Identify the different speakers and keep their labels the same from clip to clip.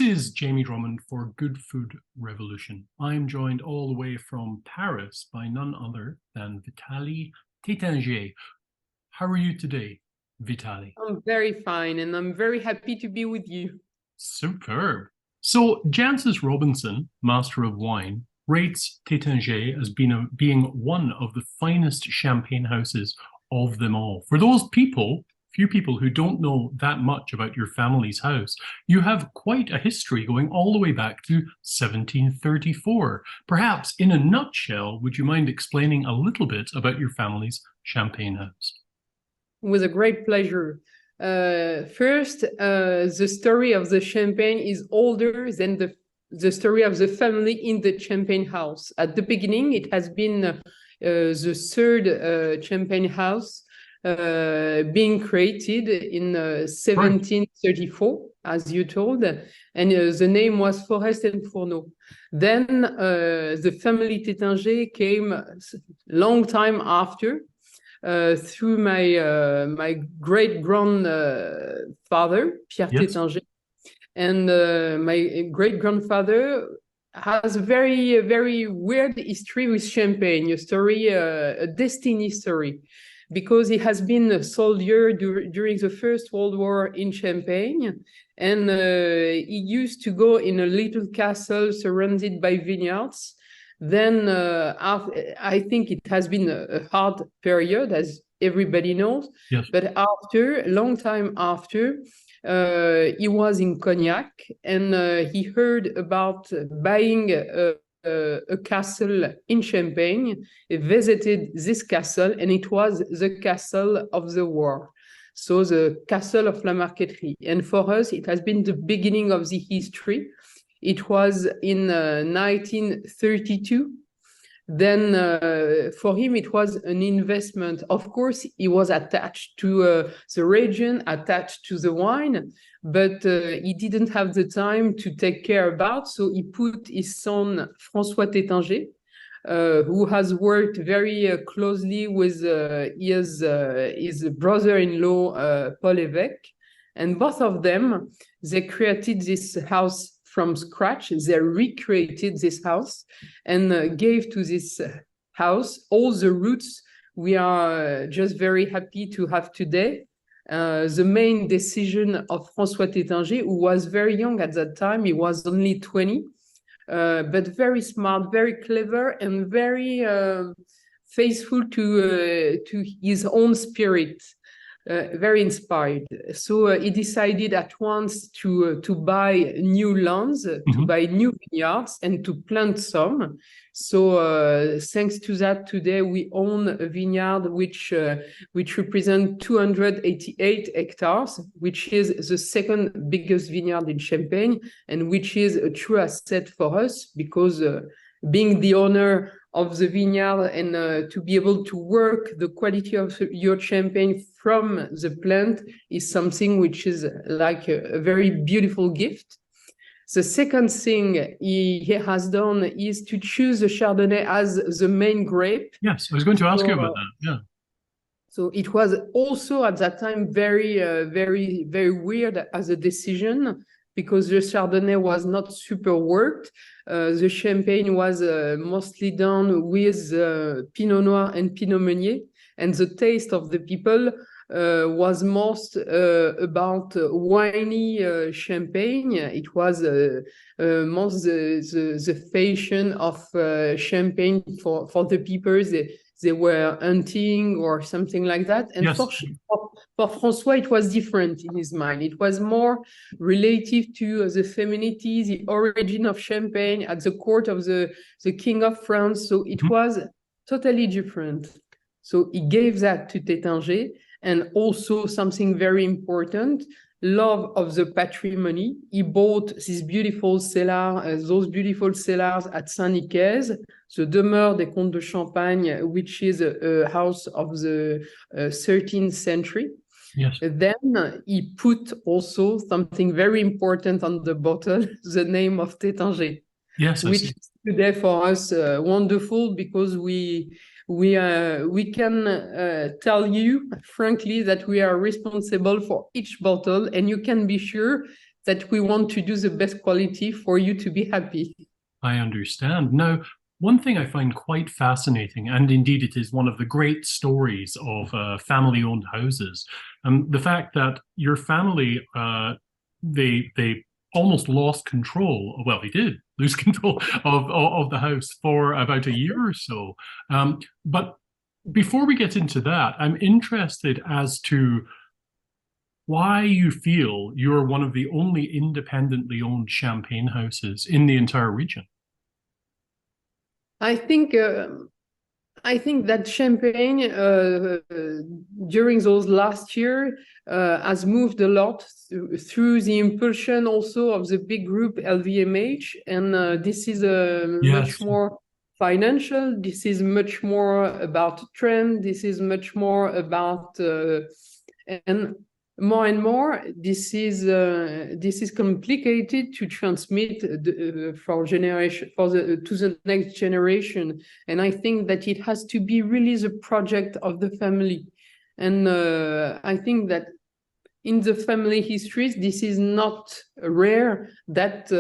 Speaker 1: is Jamie Drummond for Good Food Revolution. I'm joined all the way from Paris by none other than Vitalie Taittinger. How are you today, Vitalie?
Speaker 2: I'm very fine, and I'm very happy to be with you.
Speaker 1: Superb. So Jancis Robinson, Master of Wine, rates Taittinger as being one of the finest champagne houses of them all. For those few people who don't know that much about your family's house, you have quite a history going all the way back to 1734. Perhaps in a nutshell, would you mind explaining a little bit about your family's champagne house?
Speaker 2: With a great pleasure. First, the story of the champagne is older than the story of the family in the champagne house. At the beginning, it has been the third champagne house being created in 1734, as you told, and the name was Forest and Fourneau. Then the family Taittinger came long time after, through my great-grandfather, Pierre Taittinger. And my great-grandfather has a very, very weird history with champagne, a destiny story, because he has been a soldier during the First World War in Champagne, and he used to go in a little castle surrounded by vineyards. Then I think it has been a hard period, as everybody knows.
Speaker 1: Yes.
Speaker 2: But after, a long time after, he was in Cognac, and he heard about buying a castle in Champagne. He visited this castle, and it was the castle of the war. So the castle of La Marqueterie. And for us, it has been the beginning of the history. It was in 1932. Then for him, it was an investment. Of course, he was attached to the region, attached to the wine, but he didn't have the time to take care about. So he put his son, François Taittinger, who has worked very closely with his brother-in-law, Paul Évêque. And both of them, they created this house from scratch. They recreated this house and gave to this house all the roots we are just very happy to have today. The main decision of François Taittinger, who was very young at that time, he was only 20, but very smart, very clever, and very faithful to his own spirit. Very inspired. So he decided at once to buy new lands, to buy new vineyards, and to plant some. So thanks to that, today we own a vineyard which represents 288 hectares, which is the second biggest vineyard in Champagne, and which is a true asset for us, because being the owner of the vineyard and to be able to work the quality of your champagne from the plant is something which is like a very beautiful gift. The second thing he has done is to choose the Chardonnay as the main grape.
Speaker 1: Yes, I was going to ask you about that. Yeah. So
Speaker 2: it was also at that time very, very, very weird as a decision, because the Chardonnay was not super worked. The Champagne was mostly done with Pinot Noir and Pinot Meunier, and the taste of the people was most about winey Champagne. It was most the fashion of Champagne for the people. They were hunting or something like that. And for François, it was different in his mind. It was more relative to the femininity, the origin of Champagne at the court of the King of France. So it was totally different. So he gave that to Taittinger, and also something very important, love of the patrimony. He bought this beautiful cellar, those beautiful cellars at Saint-Nicaise, the Demeure des Comtes de Champagne, which is a house of the 13th century.
Speaker 1: Yes.
Speaker 2: Then he put also something very important on the bottle, the name of Taittinger.
Speaker 1: Yes,
Speaker 2: which is today for us wonderful, because we can tell you frankly that we are responsible for each bottle, and you can be sure that we want to do the best quality for you to be happy.
Speaker 1: I understand. Now, one thing I find quite fascinating, and indeed it is one of the great stories of family-owned houses, the fact that your family, they almost lost control. Well, they did lose control of the house for about a year or so. But before we get into that, I'm interested as to why you feel you're one of the only independently owned champagne houses in the entire region.
Speaker 2: I think that Champagne during those last year has moved a lot through the impulsion also of the big group LVMH, and this is much more financial. This is much more about trend. This is much more about and more, this is complicated to transmit to the next generation, and I think that it has to be really the project of the family. And I think that in the family histories, this is not rare that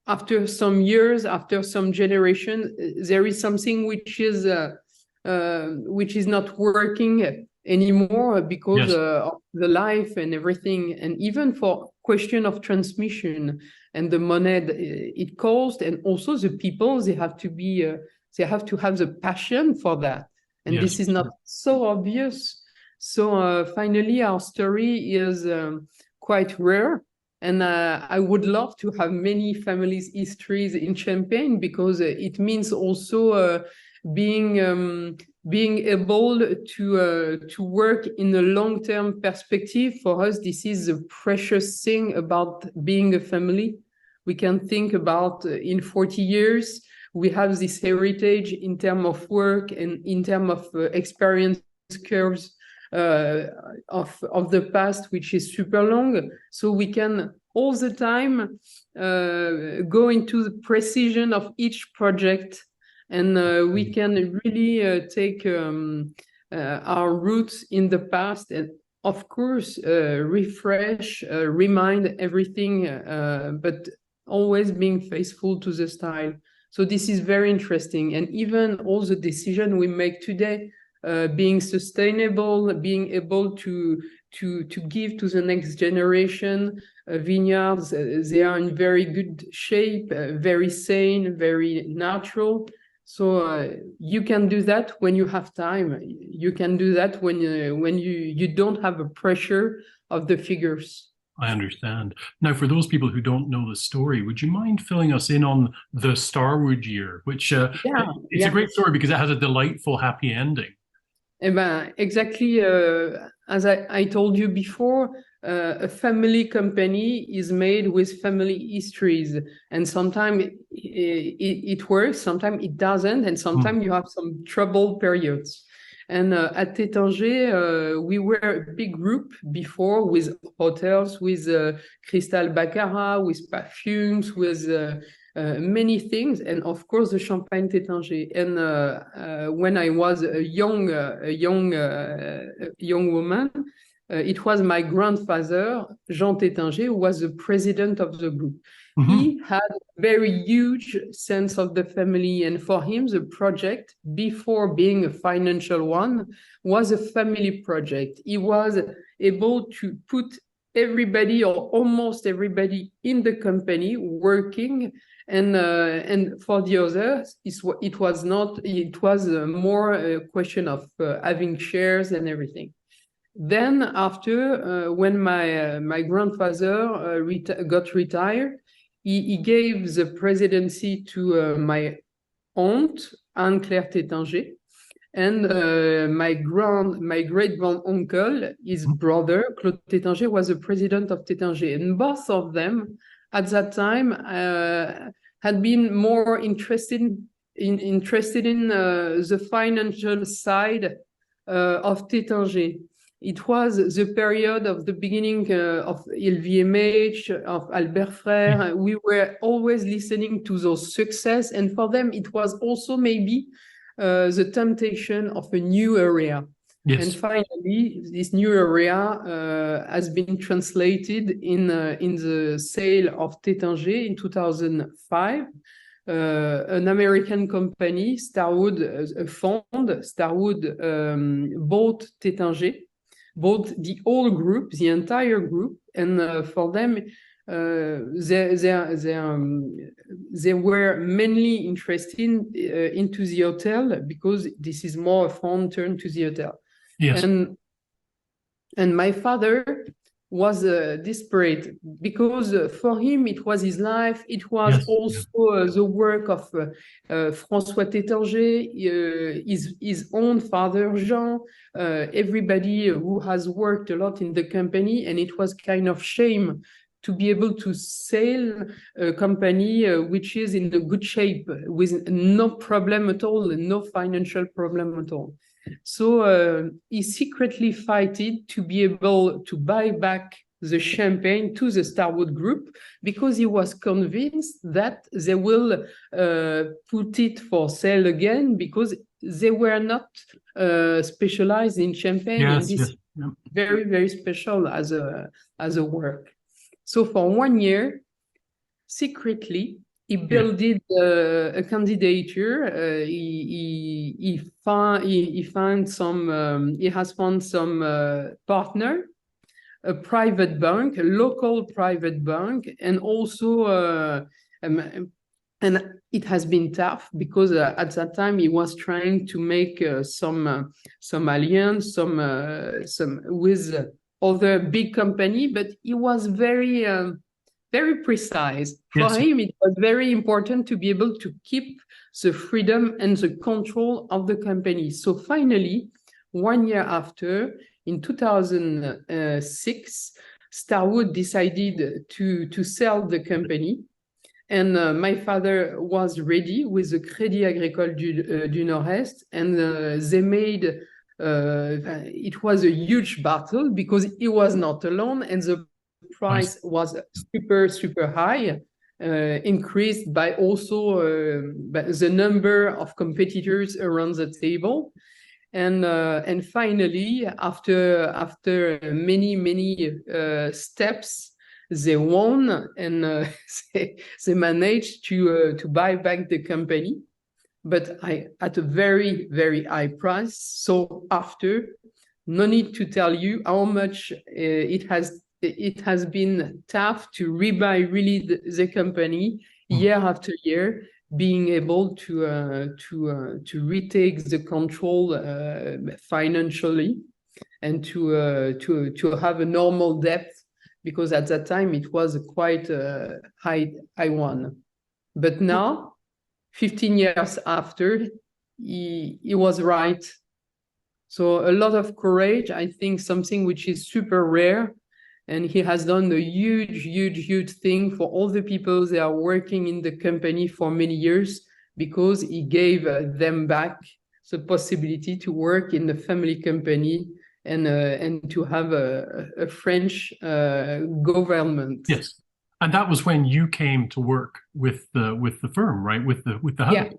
Speaker 2: after some years, after some generation, there is something which is not working anymore because of the life and everything, and even for question of transmission and the money it costs, and also the people, they have to have the passion for that, and this is not so obvious. So finally our story is quite rare, and I would love to have many families' histories in Champagne, because it means also being able to work in a long-term perspective. For us, this is a precious thing about being a family. We can think about in 40 years, we have this heritage in terms of work and in terms of experience curves of the past, which is super long. So we can all the time go into the precision of each project, and we can really take our roots in the past, and of course refresh, remind everything, but always being faithful to the style. So this is very interesting, and even all the decisions we make today, being sustainable, being able to give to the next generation vineyards, they are in very good shape, very sane, very natural. So you can do that when you have time. You can do that when you don't have a pressure of the figures.
Speaker 1: I understand. Now, for those people who don't know the story, would you mind filling us in on the Starwood year, which it's a great story because it has a delightful, happy ending.
Speaker 2: Exactly. As I told you before, a family company is made with family histories, and sometimes it works, sometimes it doesn't, and sometimes you have some troubled periods. And at Taittinger, we were a big group before, with hotels, with Cristal Baccarat, with perfumes, with many things, and of course the Champagne Taittinger. And when I was a young woman, it was my grandfather, Jean Taittinger, who was the president of the group. He had a very huge sense of the family, and for him, the project, before being a financial one, was a family project. He was able to put everybody, or almost everybody, in the company working, and for the others, it was not. It was more a question of having shares and everything. Then, after when my grandfather got retired, he gave the presidency to my aunt, Anne-Claire Taittinger, and my great-grand-uncle, his brother, Claude Taittinger, was the president of Taittinger. And both of them, at that time, had been more interested in the financial side of Taittinger. It was the period of the beginning of LVMH, of Albert Frère. We were always listening to those success, and for them, it was also maybe the temptation of a new area.
Speaker 1: Yes.
Speaker 2: And finally, this new area has been translated in the sale of Taittinger in 2005. An American company, Starwood, a fund, Starwood bought Taittinger, bought the whole group, the entire group, and for them, they were mainly interested into the hotel because this is more a fund turn to the hotel.
Speaker 1: Yes.
Speaker 2: And my father was desperate because for him it was his life. It was
Speaker 1: Yes.
Speaker 2: also the work of François Taittinger, his own father Jean, everybody who has worked a lot in the company, and it was kind of shame to be able to sell a company which is in a good shape with no problem at all, no financial problem at all. So he secretly fighted to be able to buy back the champagne to the Starwood Group because he was convinced that they will put it for sale again because they were not specialized in champagne.
Speaker 1: Yes,
Speaker 2: and this
Speaker 1: yes.
Speaker 2: is very, very special as a work. So for 1 year, secretly, he built a candidature. He has found some partner, a private bank, a local private bank, and also and it has been tough because at that time he was trying to make some alliance, some with other big company, but he was very precise. For him, it was very important to be able to keep the freedom and the control of the company. So finally, 1 year after, in 2006, Starwood decided to sell the company. And my father was ready with the Crédit Agricole du Nord-Est, and they made, it was a huge battle because he was not alone, and the price was super, super high, increased by also the number of competitors around the table. And finally, after many steps, they won, and they managed to buy back the company, but at a very, very high price. So after, no need to tell you how much it has been tough to rebuy really the company year after year, being able to retake the control financially, and to have a normal debt, because at that time it was quite a high one. But now, 15 years after, he was right. So a lot of courage, I think, something which is super rare. And he has done a huge thing for all the people that are working in the company for many years, because he gave them back the possibility to work in the family company and to have a French government.
Speaker 1: Yes, and that was when you came to work with the firm, right? With the house.